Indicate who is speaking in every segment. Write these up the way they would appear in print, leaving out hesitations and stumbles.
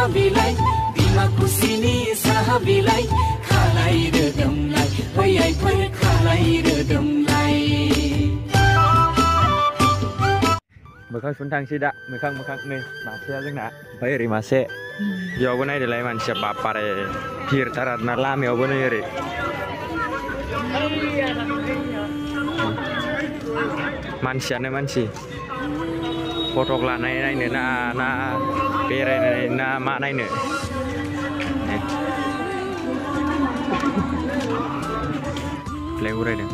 Speaker 1: sahabilai bimaku sini sahabilai khalai redamlai hoyaiफोर khalai redamlai
Speaker 2: mokhang suntang sida mokhang nih masih जोंना ओमफ्राय ओरै मासे बेयावबो नायदोलाय मानसिया बापारे भिर थाराना लामायावबो नै ओरै मानसियानो मानसि फटक लानाय नायनो ना बेरायनाय ना मा नायनो फ्लेग उरायदों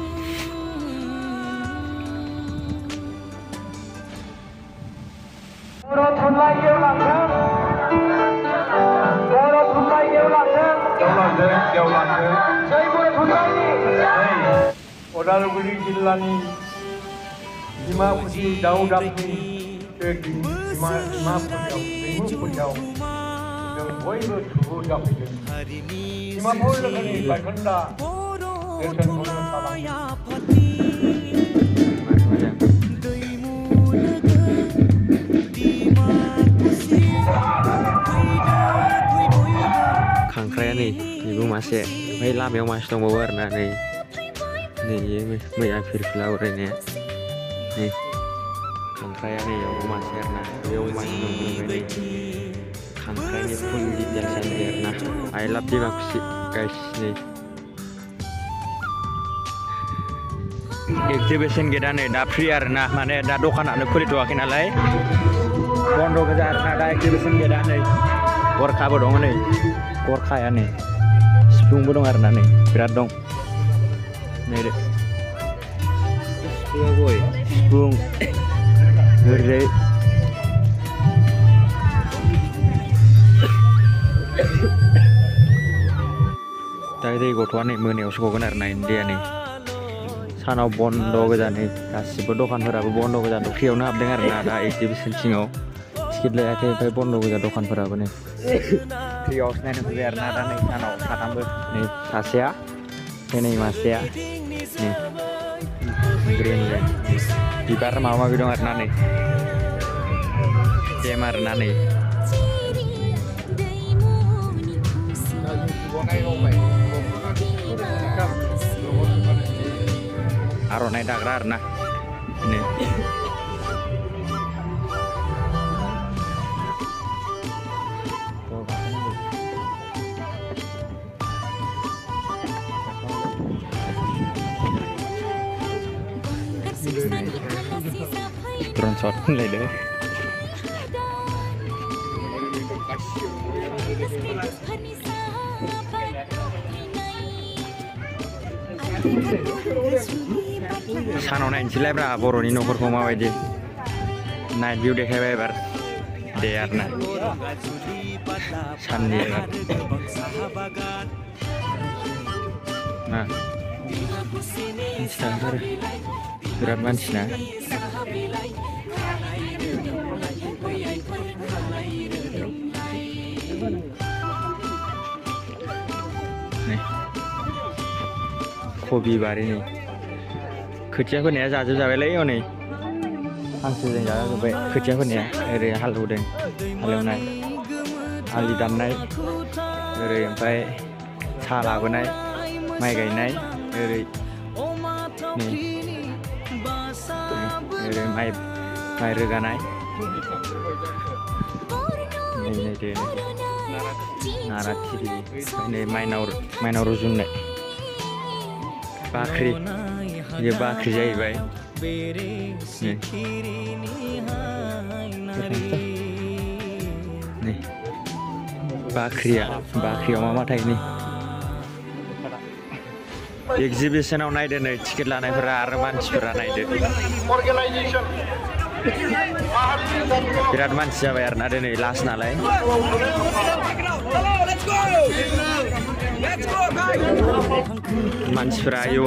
Speaker 3: Udalugu리 Jillani Dimapudi Daudapni Dimapudi yang boiler tuh dapat Dimapudi lagi Bakanda Desan Bono Salang
Speaker 2: Kangkrea nih ibu masih main lam yang masih tunggu warna nih mấy akhir flower ini ya nih kangkrea nih yang masih warna yang masih tunggu ini kangkreanya pun di jalan warna I love di maksi guys nih exhibition kita nih dah free arena mana dah dokan ada kulit doakin alai bondo kejar ada exhibition kita nih korka bodong nih korka ya nih sepung bodong arena nih berat dong nih deh sepung gede tadi gotwan nih moneaव सौगोन आरोना India nih सानाव बन्द गोजा nih गासिबो दखानफोराबो बन्द गोजा फ्रियावनो हाबदों आरोना दा एक्जिबिसन सिङाव टिकेट लायाखै ओमफ्राय बन्द गोजा दखानफोराबो नै फ्रियावसो नायनो फैबाय आरोना दा नै सानाव साथामबो नै सासेया नै मासेया नै ग्रिन बिबार माबा माबि दं आरोना नै गेम आरोना नै आर'नाइ दाग्रा आरोना नै drone shot lại đấy सानाव नायनोसैलाय ब्रा बर'नि न'फोरखौ माबायदि नाइट भिउ देखायबाय एबार दे आरोना साननि एबार ना मानसिफोर बिराद मानसिना कबि बारि नै खोथिया फोनाया जाजोबजाबायलै हनै हांसोजों जाजोब्बाय खोथिया फोनाया ओरै हालेवदों हालेवनाय आलि दाननाय ओरै ओमफ्राय सा लाबोनाय माइ गायनाय ओरै नै ओरै माइ रोगानाय नै दे नाराथिलि नै माइनाव रुजुननाय बाख्रि ये बाख्रि जाहैबाय नै बाख्रियाव मा थायो नै एक्जिबिशनाव नायदो नै टिकेट लानायफोरा आरो मानसिफोरा नायदो बिराद मानसि जाबाय आरोना दिनै लास्ट नालाय मानसिफोरा आयौ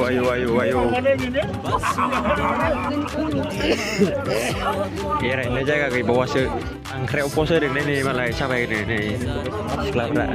Speaker 2: एरायनो जायगा गैबावासो आंख्रायाव पस्ट होदों नै मालाय साफायदो नै सिख्लाफ्रा